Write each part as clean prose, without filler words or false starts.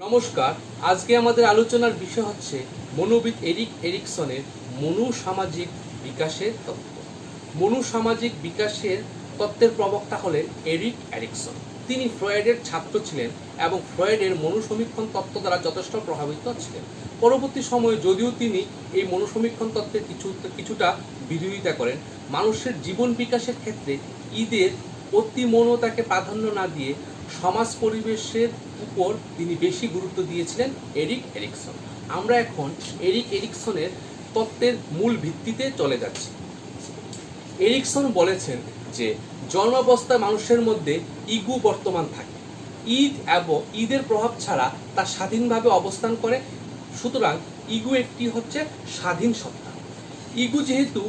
নমস্কার। আজকে আমাদের আলোচনার বিষয় হচ্ছে মনোবিদ এরিক এরিকসনের মনোসামাজিক বিকাশের তত্ত্ব। মনোসামাজিক বিকাশের তত্ত্বের প্রবক্তা হলেন এরিক এরিকসন। তিনি ফ্রয়েডের ছাত্র ছিলেন এবং ফ্রয়েডের মনোসমীক্ষণ তত্ত্ব দ্বারা যথেষ্ট প্রভাবিত ছিলেন। পরবর্তী সময়ে যদিও তিনি এই মনোসমীক্ষণ তত্ত্বের কিছুটা বিরোধিতা করেন, মানুষের জীবন বিকাশের ক্ষেত্রে ঈদের অতিমনতাকে প্রাধান্য না দিয়ে সমাজ পরিবেশের উপর তিনি বেশি গুরুত্ব দিয়েছিলেন এরিক এরিকসন। আমরা এখন এরিক এরিকসনের তত্ত্বের মূল ভিত্তিতে চলে যাচ্ছি। এরিকসন বলেছেন যে জন্মাবস্থায় মানুষের মধ্যে ইগো বর্তমান থাকে। ঈদ এবং ঈদের প্রভাব ছাড়া তা স্বাধীনভাবে অবস্থান করে। সুতরাং ইগো একটি হচ্ছে স্বাধীন সত্তা। ইগো যেহেতু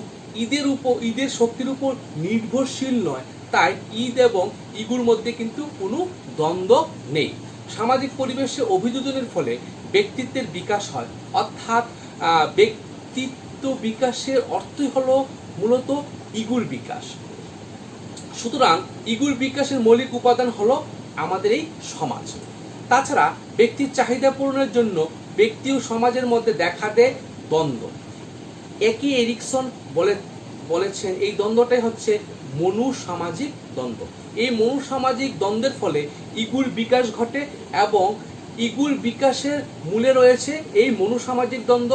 ঈদের শক্তির উপর নির্ভরশীল নয়, তাই ঈদ এবং ইগুর মধ্যে কিন্তু কোনো দ্বন্দ্ব নেই। সামাজিক পরিবেশে অভিযোজনের ফলে ব্যক্তিত্বের বিকাশ হয়, অর্থাৎ ব্যক্তিত্ব বিকাশের অর্থই হলো মূলত ইগুর বিকাশ। সুতরাং ইগুর বিকাশের মৌলিক উপাদান হলো আমাদের এই সমাজ। তাছাড়া ব্যক্তির চাহিদা পূরণের জন্য ব্যক্তি ও সমাজের মধ্যে দেখা দেয় দ্বন্দ্ব। একই এরিকসন বলেছেন এই দ্বন্দ্বটাই হচ্ছে মনোসামাজিক দ্বন্দ্ব। এই মনোসামাজিক দ্বন্দ্বের ফলে ইগুর বিকাশ ঘটে এবং ইগুর বিকাশের মূলে রয়েছে এই মনোসামাজিক দ্বন্দ্ব,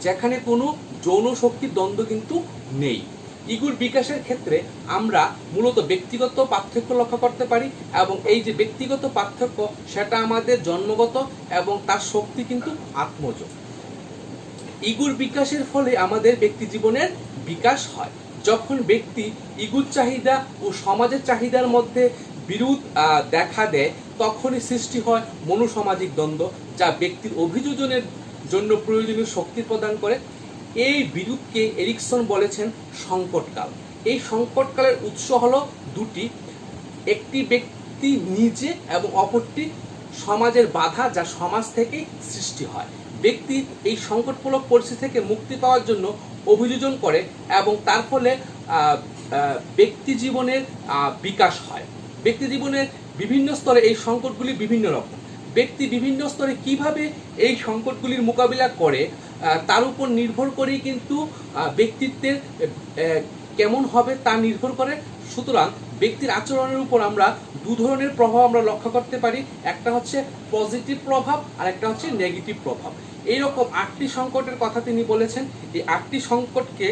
যেখানে কোনো যৌন শক্তির দ্বন্দ্ব কিন্তু নেই। ইগুর বিকাশের ক্ষেত্রে আমরা মূলত ব্যক্তিগত পার্থক্য লক্ষ্য করতে পারি এবং এই যে ব্যক্তিগত পার্থক্য সেটা আমাদের জন্মগত এবং তার শক্তি কিন্তু আত্মজ। ইগুর বিকাশের ফলে আমাদের ব্যক্তি জীবনের বিকাশ হয়। যখন ব্যক্তি ইগুর চাহিদা ও সমাজের চাহিদার মধ্যে বিরোধ দেখা দেয়, তখনই সৃষ্টি হয় মনোসামাজিক দ্বন্দ্ব, যা ব্যক্তির অভিযোজনের জন্য প্রয়োজনীয় শক্তি প্রদান করে। এই বিরোধকে এরিকসন বলেছেন সংকটকাল। এই সংকটকালের উৎস হলো দুটি, একটি ব্যক্তি নিজে এবং অপরটি সমাজের বাধা, যা সমাজ থেকেই সৃষ্টি হয়। ব্যক্তি এই সংকটমূলক পরিস্থিতি থেকে মুক্তি পাওয়ার জন্য অভিযোজন করে এবং তার ফলে ব্যক্তি জীবনের বিকাশ হয়। ব্যক্তি জীবনের বিভিন্ন স্তরে এই সংকটগুলি বিভিন্ন রকম। ব্যক্তি বিভিন্ন স্তরে কিভাবে এই সংকটগুলির মোকাবিলা করে তার উপর নির্ভর করেই কিন্তু ব্যক্তিত্বের কেমন হবে তা নির্ভর করে। সুতরাং ব্যক্তির আচরণের উপর আমরা দু ধরনের প্রভাব আমরা লক্ষ্য করতে পারি, একটা হচ্ছে পজিটিভ প্রভাব আর একটা হচ্ছে নেগেটিভ প্রভাব। এইরকম 8টি সংকটের কথা তিনি বলেছেন। এই 8টি সংকটকে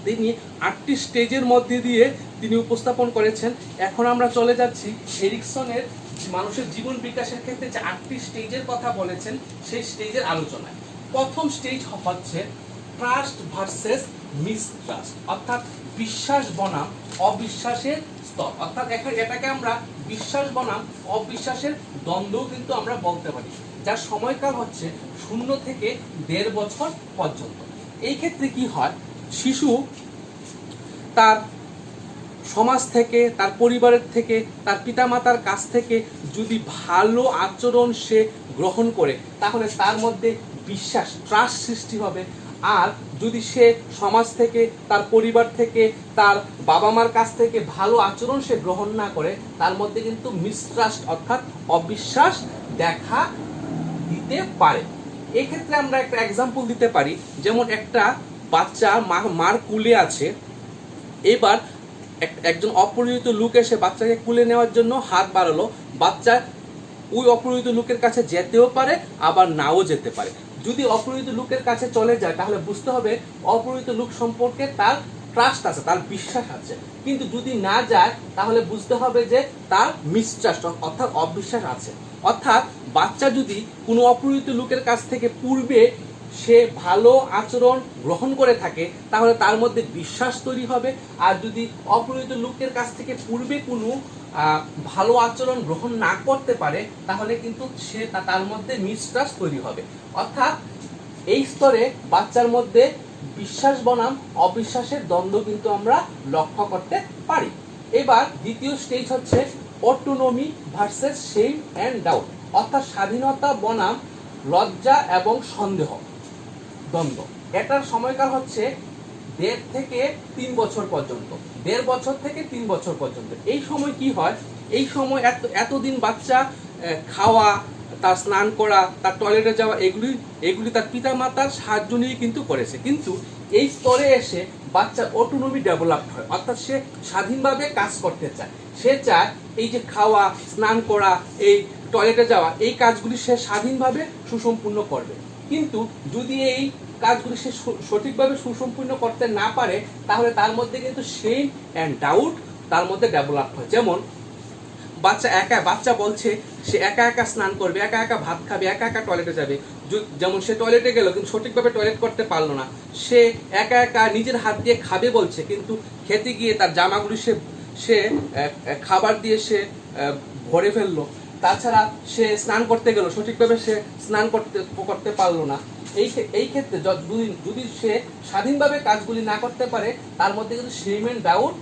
তিনি 8টি স্টেজের মধ্যে দিয়ে তিনি উপস্থাপন করেছেন। এখন আমরা চলে যাচ্ছি এরিকসনের মানুষের জীবন বিকাশের ক্ষেত্রে যে 8টি স্টেজের কথা বলেছেন সেই স্টেজের আলোচনায়। প্রথম স্টেজ হচ্ছে ট্রাস্ট ভার্সেস মিসট্রাস্ট, অর্থাৎ বিশ্বাস বনাম অবিশ্বাসের স্তর। অর্থাৎ এটাকে আমরা বিশ্বাস বনাম অবিশ্বাসের দ্বন্দ্ব কিন্তু আমরা বলতে পারি, যার সময়কাল হচ্ছে 0 থেকে 1.5 বছর পর্যন্ত। এই ক্ষেত্রে কি হয়, শিশু তার সমাজ থেকে, তার পরিবারের থেকে, তার পিতামাতার কাছ থেকে যদি ভালো আচরণ সে গ্রহণ করে, তাহলে তার মধ্যে বিশ্বাস, ট্রাস্ট সৃষ্টি হবে। আর যদি সে সমাজ থেকে, তার পরিবার থেকে, তার বাবা মার কাছ থেকে ভালো আচরণ সে গ্রহণ না করে, তার মধ্যে কিন্তু মিসট্রাস্ট অর্থাৎ অবিশ্বাস দেখা দিতে পারে। এক্ষেত্রে আমরা একটা এক্সাম্পল দিতে পারি, যেমন একটা বাচ্চা মার কুলে আছে, এবার একজন অপরিচিত লোক এসে বাচ্চাকে কুলে নেওয়ার জন্য হাত বাড়ালো। বাচ্চা ওই অপরিচিত লোকের কাছে যেতেও পারে, আবার নাও যেতে পারে। যদি অপরিচিত লোকের কাছে চলে যায়, তাহলে বুঝতে হবে অপরিচিত লোক সম্পর্কে তার ট্রাস্ট আছে, তার বিশ্বাস আছে। কিন্তু যদি না যায়, তাহলে বুঝতে হবে যে তার মিসট্রাস্ট অর্থাৎ অবিশ্বাস আছে। অর্থাৎ বাচ্চা যদি কোনো অপরিচিত লোকের কাছ থেকে পূর্বে সে ভালো আচরণ গ্রহণ করে থাকে, তাহলে তার মধ্যে বিশ্বাস তৈরি হবে। আর যদি অপরিচিত লোকের কাছ থেকে পূর্বে কোনো ভালো আচরণ গ্রহণ না করতে পারে, তাহলে কিন্তু তার মধ্যে মিসট্রাস্ট তৈরি হবে। অর্থাৎ এই স্তরে বাচ্চার মধ্যে বিশ্বাস বনাম অবিশ্বাসের দ্বন্দ্ব কিন্তু আমরা লক্ষ্য করতে পারি। এবার দ্বিতীয় স্টেজ হচ্ছে autonomy versus shame and doubt, অর্থাৎ স্বাধীনতা বনাম লজ্জা এবং সন্দেহ দ্বন্দ্ব। এটার সময়কাল হচ্ছে 1.5 থেকে 3 বছর পর্যন্ত। 1.5 বছর থেকে 3 বছর পর্যন্ত। এই সময় কি হয়, এই সময় এতদিন বাচ্চা খাওয়া, তার স্নান করা, তার টয়লেটে যাওয়া, এগুলি তার পিতামাতার সাহায্য নিয়ে কিন্তু করেছে। কিন্তু এই স্তরে এসে বাচ্চার অটোনমি ডেভেলপ হয়, অর্থাৎ সে স্বাধীনভাবে কাজ করতে চায়। সে চায় এই যে খাওয়া, স্নান করা, এই টয়লেটে যাওয়া, এই কাজগুলি সে স্বাধীনভাবে সুসম্পূর্ণ করবে। কিন্তু যদি এই কাজগুলি সে সঠিকভাবে সুসম্পূর্ণ করতে না পারে, তাহলে তার মধ্যে কিন্তু শেম অ্যান্ড ডাউট তার মধ্যে ডেভেলপ হয়। যেমন বাচ্চা বলছে সে একা একা স্নান করবে, একা একা ভাত খাবে, একা একা টয়লেটে যাবে। যেমন সে টয়লেটে গেল কিন্তু সঠিকভাবে টয়লেট করতে পারলো না, সে একা একা নিজের হাত দিয়ে খাবে বলছে, কিন্তু খেতে গিয়ে তার জামাগুলি সে খাবার দিয়ে সে ভরে ফেললো। তাছাড়া সে স্নান করতে গেল, সঠিকভাবে সে স্নান করতে পারলো না। এই ক্ষেত্রে যদি সে স্বাধীনভাবে কাজগুলি না করতে পারে, তার মধ্যে কিন্তু শেম এন্ড ডাউট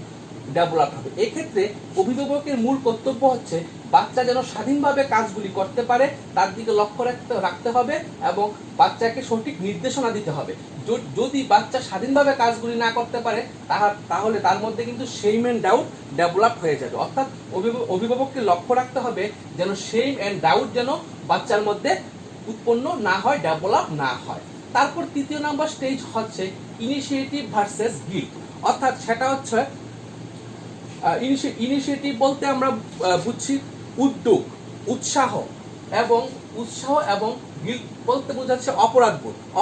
ডেভেলপ হবে। এই ক্ষেত্রে অভিভাবকের মূল কর্তব্য হচ্ছে বাচ্চা যেন স্বাধীনভাবে কাজগুলি করতে পারে, তার দিকে লক্ষ্য রাখতে হবে এবং বাচ্চাকে সঠিক নির্দেশনা দিতে হবে। যদি বাচ্চা স্বাধীনভাবে কাজগুলি না করতে পারে, তাহলে তার মধ্যে কিন্তু শেম এন্ড ডাউট ডেভেলপ হয়ে যাবে। অর্থাৎ অভিভাবককে লক্ষ্য রাখতে হবে যেন শেম এন্ড ডাউট যেন বাচ্চার মধ্যে উৎপন্ন না হয়, ডেভেলপ না হয়। তারপর তৃতীয় নাম্বার স্টেজ হচ্ছে ইনিশিয়েটিভ ভার্সেস গিল্ট। অর্থাৎ সেটা হচ্ছে ইনিশিয়েটিভ বলতে আমরা বুঝছি উদ্যোগ, উৎসাহ এবং গিল্ট বলতে বোঝাচ্ছে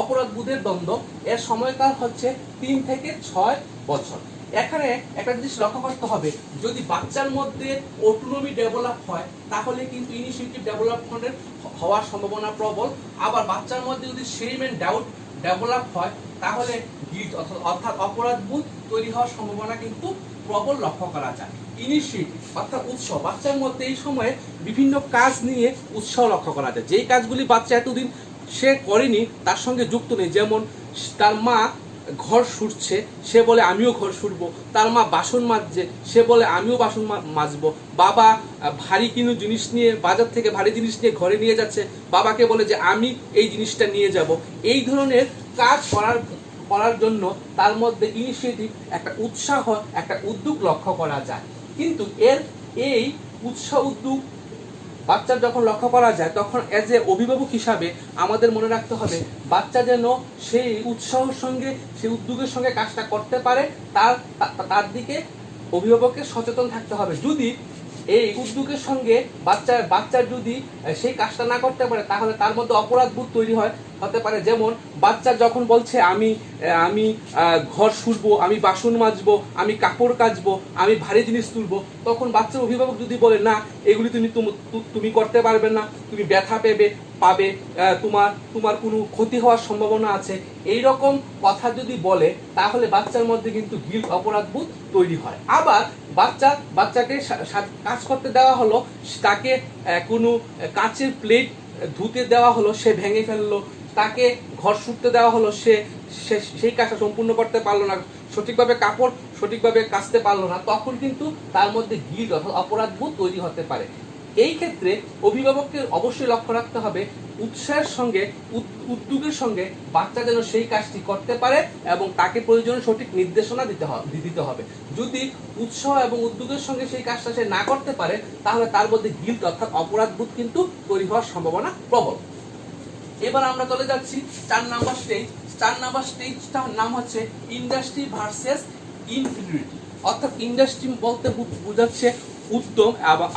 অপরাধবোধের দ্বন্দ্ব। এর সময়কাল হচ্ছে 3 থেকে 6 বছর। এখানে একটা জিনিস লক্ষ্য করতে হবে, যদি বাচ্চার মধ্যে অটোনমি ডেভেলপ হয়, তাহলে কিন্তু ইনিশিয়েটিভ ডেভেলপমেন্টের হওয়ার সম্ভাবনা প্রবল। আবার বাচ্চার মধ্যে যদি শেম এন্ড ডাউট ডেভেলপ হয়, তাহলে গিল্ট অর্থাৎ অপরাধবোধ তৈরি হওয়ার সম্ভাবনা কিন্তু প্রবল লক্ষ্য করা যায়। ইনিশিয়েটিভ অর্থাৎ উৎসাহ, বাচ্চার মধ্যে এই সময়ে বিভিন্ন কাজ নিয়ে উৎসাহ লক্ষ্য করা যায়, যেই কাজগুলি বাচ্চা এতদিন সে করেনি, তার সঙ্গে যুক্ত নেই। যেমন তার মা ঘর সুরছে, সে বলে আমিও ঘর সুরবো। তার মা বাসন মাজছে, সে বলে আমিও বাসন মাজবো। বাবা ভারী কোনো জিনিস নিয়ে, বাজার থেকে ভারী জিনিস নিয়ে ঘরে নিয়ে যাচ্ছে, বাবাকে বলে যে আমি এই জিনিসটা নিয়ে যাব। এই ধরনের কাজ করার জন্য তার মধ্যে ইনিশিয়েটিভ, একটা উৎসাহ, একটা উদ্যোগ লক্ষ্য করা যায়। কিন্তু এই উৎসাহ উদ্যোগ বাচ্চার যখন লক্ষ্য করা যায়, তখন এজ এ অভিভাবক হিসাবে আমাদের মনে রাখতে হবে বাচ্চা যেন সেই উৎসাহের সঙ্গে, সেই উদ্যোগের সঙ্গে কাজটা করতে পারে, তার দিকে অভিভাবকের সচেতন থাকতে হবে। যদি এই উদ্যোগের সঙ্গে বাচ্চার যদি সেই কাজটা না করতে পারে, তাহলে তার মধ্যে অপরাধবোধ তৈরি হতে পারে। যেমন বাচ্চা যখন বলছে আমি ঘর শুরবো, আমি বাসন মাজবো, আমি কাপড় কাচবো, আমি ভারী জিনিস তুলবো, তখন বাচ্চার অভিভাবক যদি বলে না এগুলি তুমি করতে পারবে না, তুমি ব্যথা পাবে, তোমার কোনো ক্ষতি হওয়ার সম্ভাবনা আছে, এই রকম কথা যদি বলে, তাহলে বাচ্চার মধ্যে কিন্তু গিল্ট, অপরাধবোধ তৈরি হয়। আবার বাচ্চাকে কাজ করতে দেওয়া হলো, তাকে কোনো কাচের প্লেট ধুতে দেওয়া হলো, সে ভেঙে ফেললো। তাকে ঘর শুকতে দেওয়া হলো, সে সেই কাজটা সম্পূর্ণ করতে পারলো না, সঠিকভাবে কাপড় সঠিকভাবে কাচতে পারলো না, তখন কিন্তু তার মধ্যে গিল্ট অর্থাৎ অপরাধবোধ তৈরি হতে পারে। এই ক্ষেত্রে অভিভাবককে অবশ্যই লক্ষ্য রাখতে হবে উৎসাহের সঙ্গে, উদ্যোগের সঙ্গে বাচ্চা যেন সেই কাজটি করতে পারে এবং তাকে প্রয়োজনে সঠিক নির্দেশনা দিতে হবে। যদি উৎসাহ এবং উদ্যোগের সঙ্গে সেই কাজটা সে না করতে পারে, তাহলে তার মধ্যে গিল্ট অর্থাৎ অপরাধবোধ কিন্তু তৈরি হওয়ার সম্ভাবনা প্রবল। এবার আমরা চলে যাচ্ছি 4 নাম্বার স্টেজ। 4 নাম্বার স্টেজটার নাম হচ্ছে ইন্ডাস্ট্রি ভার্সেস ইনফিনিটি। অর্থাৎ ইন্ডাস্ট্রি বলতে বোঝাচ্ছে উদ্যম,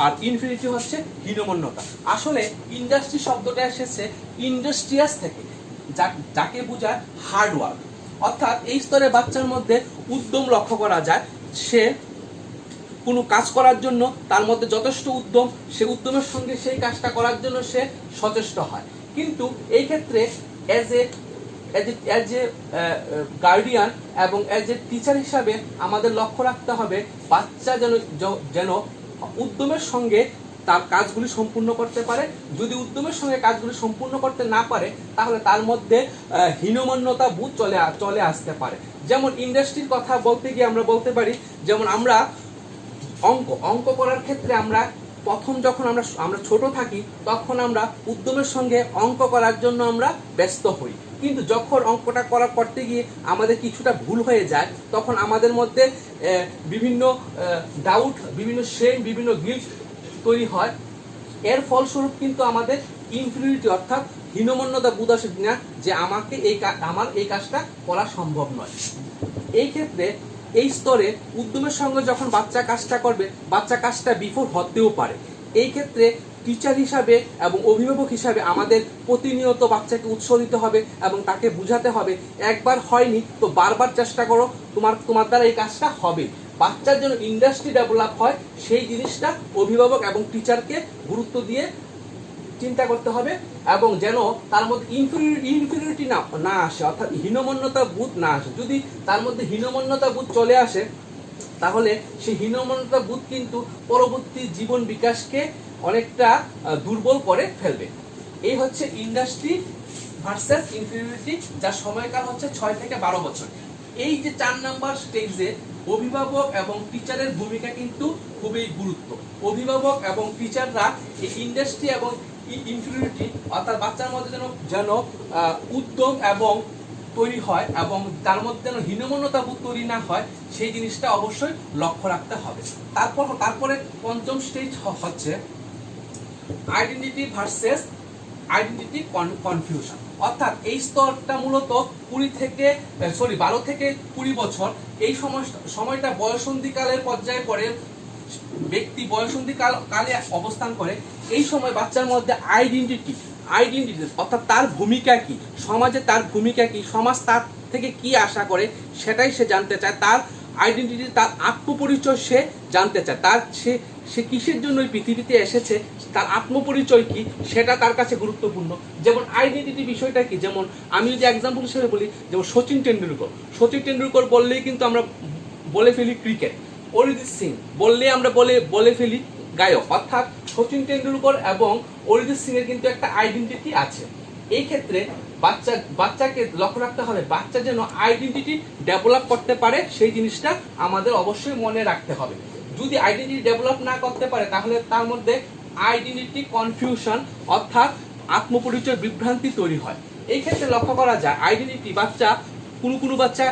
আর ইনফিনিটি হচ্ছে হীনমন্যতা। আসলে ইন্ডাস্ট্রি শব্দটা এসেছে ইন্ডাস্ট্রিয়াস থেকে, যাকে বোঝায় হার্ডওয়ার্ক। অর্থাৎ এই স্তরে বাচ্চার মধ্যে উদ্যম লক্ষ্য করা যায়, সে কোনো কাজ করার জন্য তার মধ্যে যথেষ্ট উদ্যম, সে উদ্যমের সঙ্গে সেই কাজটা করার জন্য সে সচেষ্ট হয়। কিন্তু এই ক্ষেত্রে এজ এ গার্ডিয়ান এবং এজ এ টিচার হিসাবে আমাদের লক্ষ্য রাখতে হবে বাচ্চা যেন উদ্যমের সঙ্গে তার কাজগুলি সম্পূর্ণ করতে পারে। যদি উদ্যমের সঙ্গে কাজগুলি সম্পূর্ণ করতে না পারে, তাহলে তার মধ্যে হীনমন্যতা বোধ চলে আসতে পারে। যেমন ইন্ডাস্ট্রির কথা বলতে গিয়ে আমরা বলতে পারি, যেমন আমরা অঙ্ক করার ক্ষেত্রে আমরা প্রথম যখন আমরা ছোট থাকি, তখন আমরা উদ্যমের সঙ্গে অঙ্ক করার জন্য আমরা ব্যস্ত হই। কিন্তু যখন অঙ্কটা করতে গিয়ে আমাদের কিছুটা ভুল হয়ে যায়, তখন আমাদের মধ্যে বিভিন্ন ডাউট, বিভিন্ন শেম, বিভিন্ন গিল্ট তৈরি হয়। এর ফলস্বরূপ কিন্তু আমাদের ইনফিরিয়রিটি অর্থাৎ হীনমন্যতা বোধ আসে না যে আমাকে আমার এই কাজটা করা সম্ভব নয়। এই ক্ষেত্রে এই স্তরে উদ্যমের সঙ্গে যখন বাচ্চা কাজটা করবে, বাচ্চা কাজটা বিফল হতেও পারে। এই ক্ষেত্রে টিচার হিসাবে এবং অভিভাবক হিসাবে আমাদের প্রতিনিয়ত বাচ্চাকে উৎসাহ দিতে হবে এবং তাকে বোঝাতে হবে একবার হয়নি তো বারবার চেষ্টা করো, তোমার দ্বারা এই কাজটা হবে। বাচ্চার জন্য ইন্ডাস্ট্রি ডেভেলপ হয় সেই জিনিসটা অভিভাবক এবং টিচারকে গুরুত্ব দিয়ে চিন্তা করতে হবে এবং যেন তার মধ্যে ইনফিরিয়রিটি না আসে, অর্থাৎ হীনমন্যতা বোধ না আসে। যদি তার মধ্যে হীনমন্যতা বোধ চলে আসে তাহলে সেই হীনমন্যতা বোধ কিন্তু পরবর্তী জীবন বিকাশকে অনেকটা দুর্বল করে ফেলবে। এই হচ্ছে ইন্ডাস্ট্রি ভার্সেস ইনফিরিয়রিটি, যার সময়কাল হচ্ছে 6 থেকে 12 বছর। এই যে 4 নাম্বার স্টেজে অভিভাবক এবং টিচারের ভূমিকা কিন্তু খুবই গুরুত্ব। অভিভাবক এবং টিচাররা এই ইন্ডাস্ট্রি এবং ইনফিরিয়রিটি অর্থাৎ বাচ্চার মধ্যে যেন উদ্যম এবং তৈরি হয় এবং তার মধ্যে যেন হীনমন্যতা বোধ তৈরি না হয় সেই জিনিসটা অবশ্যই লক্ষ্য রাখতে হবে। তারপরে পঞ্চম স্টেজ হচ্ছে আইডেন্টিটি ভার্সেস আইডেন্টিটি কনফিউশন। অর্থাৎ এই স্তরটা মূলত 12 থেকে 20 বছর। এই সময়টা বয়সন্ধিকালের পর্যায়ে পড়ে, ব্যক্তি বয়সন্ধি কালে অবস্থান করে। এই সময় বাচ্চার মধ্যে আইডেন্টিটি অর্থাৎ তার ভূমিকা কি, সমাজে তার ভূমিকা কি, সমাজ তার থেকে কি আশা করে সেটাই সে জানতে চায়। তার আইডেন্টিটি, তার আত্মপরিচয় সে জানতে চায়। সে কিসের জন্য এই পৃথিবীতে এসেছে, তার আত্মপরিচয় কি সেটা তার কাছে গুরুত্বপূর্ণ। যেমন আইডেন্টিটি বিষয়টা কি, যেমন আমি যদি এক্সাম্পল হিসেবে বলি, যেমন সচিন টেন্ডুলকর বললেই কিন্তু আমরা বলে ফেলি ক্রিকেট। অরিজিৎ সিং বললেই আমরা বলে ফেলি গায়ক। অর্থাৎ সচিন টেন্ডুলকর এবং অরিজিৎ সিং এর কিন্তু একটা আইডেন্টিটি আছে। এই ক্ষেত্রে বাচ্চাকে লক্ষ্য রাখতে হবে বাচ্চা যেন আইডেন্টিটি ডেভেলপ করতে পারে, সেই জিনিসটা আমাদের অবশ্যই মনে রাখতে হবে। যদি আইডেন্টিটি ডেভেলপ না করতে পারে তাহলে তার মধ্যে আইডেন্টিটি কনফিউশন অর্থাৎ আত্মপরিচয় বিভ্রান্তি তৈরি হয়। এই ক্ষেত্রে লক্ষ্য করা যায় আইডেন্টিটি বাচ্চা কোনো বাচ্চা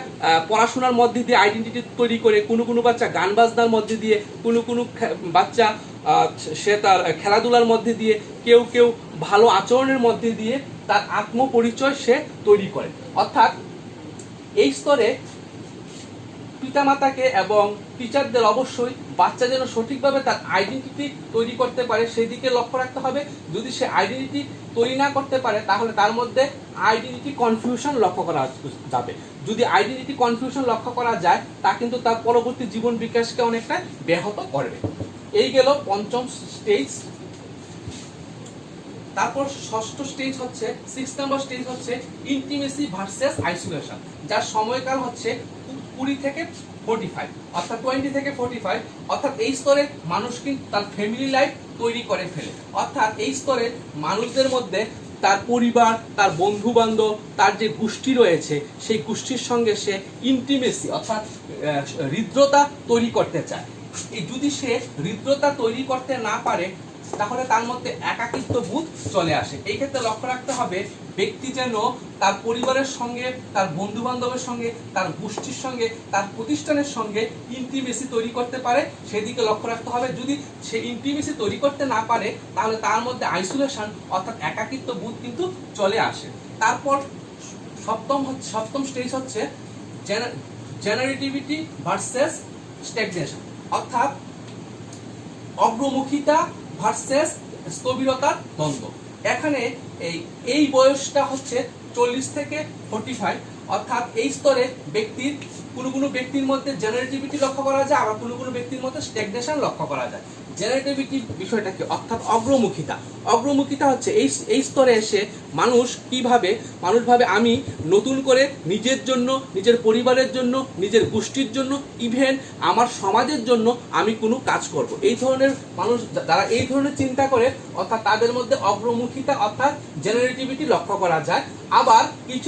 পড়াশোনার মধ্যে দিয়ে আইডেন্টিটি তৈরি করে, কোনো বাচ্চা গান বাজনার মধ্যে দিয়ে, কোনো বাচ্চা সে তার খেলাধুলার মধ্যে দিয়ে, কেউ ভালো আচরণের মধ্যে দিয়ে তার আত্মপরিচয় সে তৈরি করে। অর্থাৎ এই স্তরে পিতামাতাকে এবং টিচারদের অবশ্যই বাচ্চা যেন সঠিকভাবে তার আইডেন্টিটি তৈরি করতে পারে সেই দিকে লক্ষ্য রাখতে হবে। যদি সে আইডেন্টিটি তৈরি না করতে পারে তাহলে তার মধ্যে আইডেন্টিটি কনফিউশন লক্ষ্য করা যাবে। যদি আইডেন্টিটি কনফিউশন লক্ষ্য করা যায় তা কিন্তু তার পরবর্তী জীবন বিকাশকে অনেকটা ব্যাহত করবে। এই গেল পঞ্চম স্টেজ। তারপর ষষ্ঠ স্টেজ হচ্ছে 6 নম্বর স্টেজ হচ্ছে ইন্টিমেসি ভার্সেস আইসোলেশন, যার সময়কাল হচ্ছে 20 থেকে 45 অর্থাৎ 20 থেকে 45। অর্থাৎ এই স্তরে মানুষ কিন্তু তার ফ্যামিলি লাইফ তৈরি করে ফেলে। অর্থাৎ এই স্তরে মানুষদের মধ্যে তার পরিবার, তার বন্ধু বান্ধব, তার যে গোষ্ঠী রয়েছে সেই গোষ্ঠীর সঙ্গে সে ইন্টিমেসি অর্থাৎ হৃদ্রতা তৈরি করতে চায়। যদি সে হৃদ্রতা তৈরি করতে না পারে তাহলে তার মধ্যে একাকিত্ব বোধ চলে আসে। এই ক্ষেত্রে লক্ষ্য রাখতে হবে ব্যক্তি যেন তার পরিবারের সঙ্গে, তার বন্ধু বান্ধবের সঙ্গে, তার গোষ্ঠীর সঙ্গে, তার প্রতিষ্ঠানের সঙ্গে ইন্টিমেসি তৈরি করতে পারে সেদিকে লক্ষ্য রাখতে হবে। যদি সে ইন্টিমেসি তৈরি করতে না পারে তাহলে তার মধ্যে আইসোলেশন অর্থাৎ একাকিত্ব বোধ কিন্তু চলে আসে। তারপর সপ্তম স্টেজ হচ্ছে জেনারেটিভিটি ভার্সেস স্ট্যাগনেশন অর্থাৎ অগ্রমুখিতা ভার্সেস স্থবিরতার দ্বন্দ্ব। এখানে এই বয়সটা হচ্ছে 40 থেকে 45 অর্থাৎ এই স্তরে ব্যক্তির কোনো ব্যক্তির মধ্যে জেনারেটিভিটি লক্ষ্য করা যায়, আবার কোনো ব্যক্তির মধ্যে স্ট্যাগনেশন লক্ষ্য করা যায়। জেনারেটিভিটি বিষয়টা কি, অর্থাৎ অগ্রমুখিতা হচ্ছে এই স্তরে এসে মানুষ ভাবে আমি নতুন করে নিজের জন্য, নিজের পরিবারের জন্য, নিজের গোষ্ঠীর জন্য, ইভেন আমার সমাজের জন্য আমি কোনো কাজ করব। এই ধরনের মানুষ যারা এই ধরনের চিন্তা করে অর্থাৎ তাদের মধ্যে অগ্রমুখিতা অর্থাৎ জেনারেটিভিটি লক্ষ্য করা যায়। আবার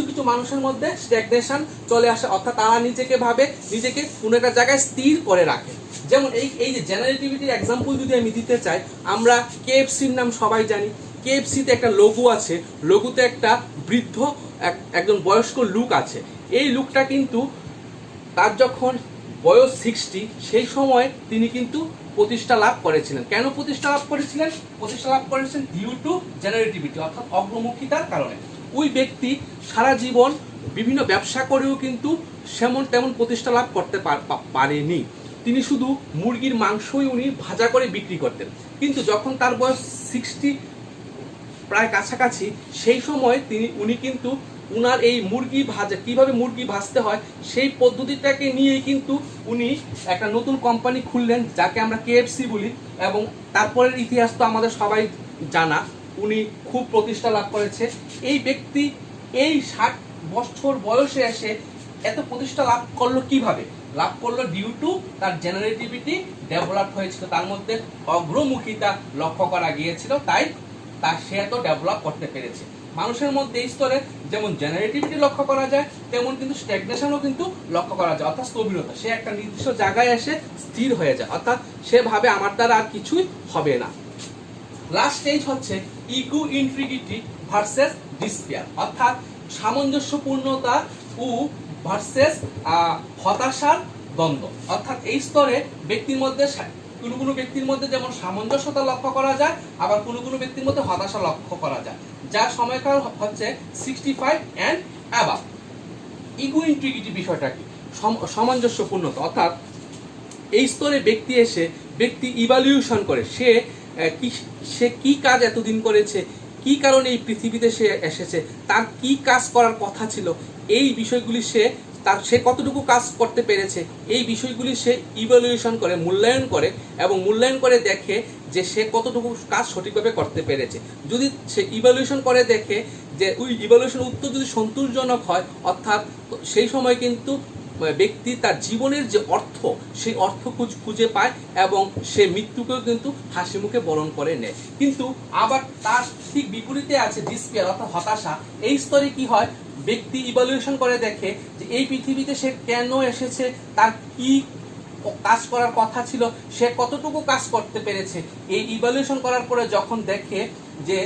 কিছু মানুষের মধ্যে স্ট্যাগনেশন চলে আসে অর্থাৎ তারা নিজেকে কোনো একটা জায়গায় স্থির করে রাখে। যেমন এই যে জেনারেটিভিটির এক্সাম্পল যদি আমি দিতে চাই, আমরা কেএফসির নাম সবাই জানি। কেএফসিতে একটা লোগো আছে, লোগোতে একটা বৃদ্ধ একজন বয়স্ক লোক আছে। এই লোকটা কিন্তু তার যখন বয়স 60 সেই সময় তিনি কিন্তু প্রতিষ্ঠা লাভ করেছিলেন। কেন প্রতিষ্ঠা লাভ করেছিলেন? প্রতিষ্ঠা লাভ করেছেন ডিউ টু জেনারেটিভিটি, অর্থাৎ অগ্রমুখিতার কারণে। ওই ব্যক্তি সারা জীবন বিভিন্ন ব্যবসা করেও কিন্তু তেমন প্রতিষ্ঠা লাভ করতে পারেনি। তিনি শুধু মুরগির মাংসই উনি ভাজা করে বিক্রি করতেন। কিন্তু যখন তার বয়স 60 প্রায় কাছাকাছি, সেই সময় উনি কিন্তু উনার এই মুরগি ভাজা, কিভাবে মুরগি ভাজতে হয় সেই পদ্ধতিটাকে নিয়েই কিন্তু উনি একটা নতুন কোম্পানি খুললেন, যাকে আমরা KFC বলি। এবং তারপরের ইতিহাস তো আমাদের সবাই জানা, উনি খুব প্রতিষ্ঠা লাভ করেছে। এই ব্যক্তি এই 60 বছর বয়সে এসে এত প্রতিষ্ঠা লাভ করলো কিভাবে? লাভ করলো ডিউ টু তার জেনারেটিভিটি ডেভেলপ হয়েছিল, তার মধ্যে অগ্রমুখিতা লক্ষ্য করা গিয়েছিল, তাই সে এত ডেভেলপ করতে পেরেছে। মানুষের মধ্যে এই স্তরে যেমন জেনারেটিভিটি লক্ষ্য করা যায়, তেমন কিন্তু স্ট্যাগনেশনও কিন্তু লক্ষ্য করা যায়, অর্থাৎ স্থবিরতা। সে একটা নির্দিষ্ট জায়গায় এসে স্থির হয়ে যায়, অর্থাৎ সে ভাবে আমার দ্বারা আর কিছুই হবে না। লাস্ট স্টেজ হচ্ছে ইগো ইন্ট্রিগিটি ভার্সেস ডিসপেয়ার, অর্থাৎ সামঞ্জস্যপূর্ণতা ও ভার্সেস হতাশার দ্বন্দ্ব। অর্থাৎ এই স্তরে ব্যক্তির মধ্যে কোনো ব্যক্তির মধ্যে যেমন সামঞ্জস্যতা লক্ষ্য করা যায়, আবার কোনো ব্যক্তির মধ্যে হতাশা লক্ষ্য করা যায়, যার সময়কাল হচ্ছে 65 অ্যান্ড অ্যাবাভ। ইগো ইন্ট্রিগিটি বিষয়টা কি? সামঞ্জস্যপূর্ণতা, অর্থাৎ এই স্তরে ব্যক্তি ইভালুয়েশন করে, সে কি কাজ এতদিন করেছে, কি কারণে এই পৃথিবীতে সে এসেছে, তার কি কাজ করার কথা ছিল, এই বিষয়গুলি সে কতটুকু কাজ করতে পেরেছে, এই বিষয়গুলি সে ইভালুয়েশন করে, মূল্যায়ন করে, এবং মূল্যায়ন করে দেখে যে সে কতটুকু কাজ সঠিকভাবে করতে পেরেছে। যদি সে ইভালুয়েশন করে দেখে যে ওই ইভালুয়েশন উত্তর যদি সন্তোষজনক হয়, অর্থাৎ সেই সময় কিন্তু ব্যক্তি তার জীবনের যে অর্থ, সেই অর্থ খুঁজে পায় এবং সে মৃত্যুকেও কিন্তু হাসি মুখে বরণ করে নেয়। কিন্তু আবার তার ঠিক বিপরীতে আছে ডিসপেয়ার, অর্থাৎ হতাশা। এই স্তরে কি হয়? ব্যক্তি ইভালুয়েশন করে দেখে যে এই পৃথিবীতে সে কেন এসেছে, তার কি কাজ করার কথা ছিল, সে কতটুকু কাজ করতে পেরেছে। এই ইভালুয়েশন করার পরে যখন দেখে যে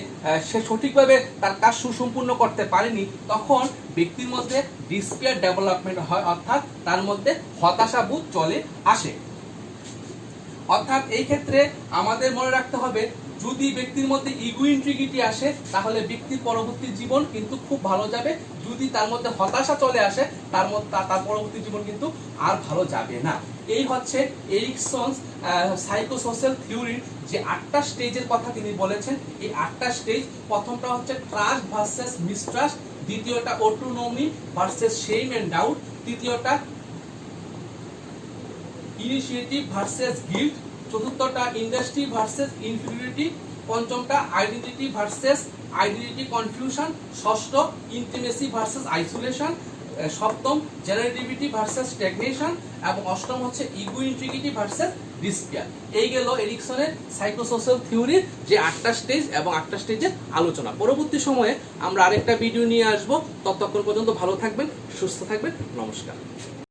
সে সঠিকভাবে তার কাজ সুসম্পূর্ণ করতে পারেনি, তখন ব্যক্তির মধ্যে ডিসপেয়ার ডেভেলপমেন্ট হয়, অর্থাৎ তার মধ্যে হতাশাবোধ চলে আসে। অর্থাৎ এই ক্ষেত্রে আমাদের মনে রাখতে হবে, যদি ব্যক্তির মধ্যে ইগো ইন্ট্রিগিটি আসে, তাহলে ব্যক্তির পরবর্তী জীবন কিন্তু খুব ভালো যাবে। যদি তার মধ্যে হতাশা চলে আসে, তার পরবর্তী জীবন কিন্তু আর ভালো যাবে না। এই হচ্ছে এরিকসন সাইকোসোশিয়াল থিওরির যে 8টা স্টেজের কথা তিনি বলেছেন। এই 8টা স্টেজ, প্রথমটা হচ্ছে ট্রাস্ট ভার্সেস মিসট্রাস্ট, দ্বিতীয়টা autonomy versus shame and doubt, তৃতীয়টা ইনিশিয়েটিভ ভার্সেস গিল্ট, চতুর্থটা ইন্ডাস্ট্রি ভার্সেস ইনফিউরিটি, পঞ্চমটা আইডেন্টিটি ভার্সেস আইডেন্টিটি কনফিউশন, ষষ্ঠ ইন্টিমেসি ভার্সেস আইসোলেশন, সপ্তম জেনারেটিভিটি ভার্সেস স্ট্যাগনেশন, এবং অষ্টম হচ্ছে ইগো ইন্ট্রিগিটি ভার্সেস ডিসপেয়ার। এই গেল এরিকসনের সাইকোসোশিয়াল থিওরির যে 8টা স্টেজ এবং 8টা স্টেজের আলোচনা। পরবর্তী সময়ে আমরা আরেকটা ভিডিও নিয়ে আসবো। ততক্ষণ পর্যন্ত ভালো থাকবেন, সুস্থ থাকবেন। নমস্কার।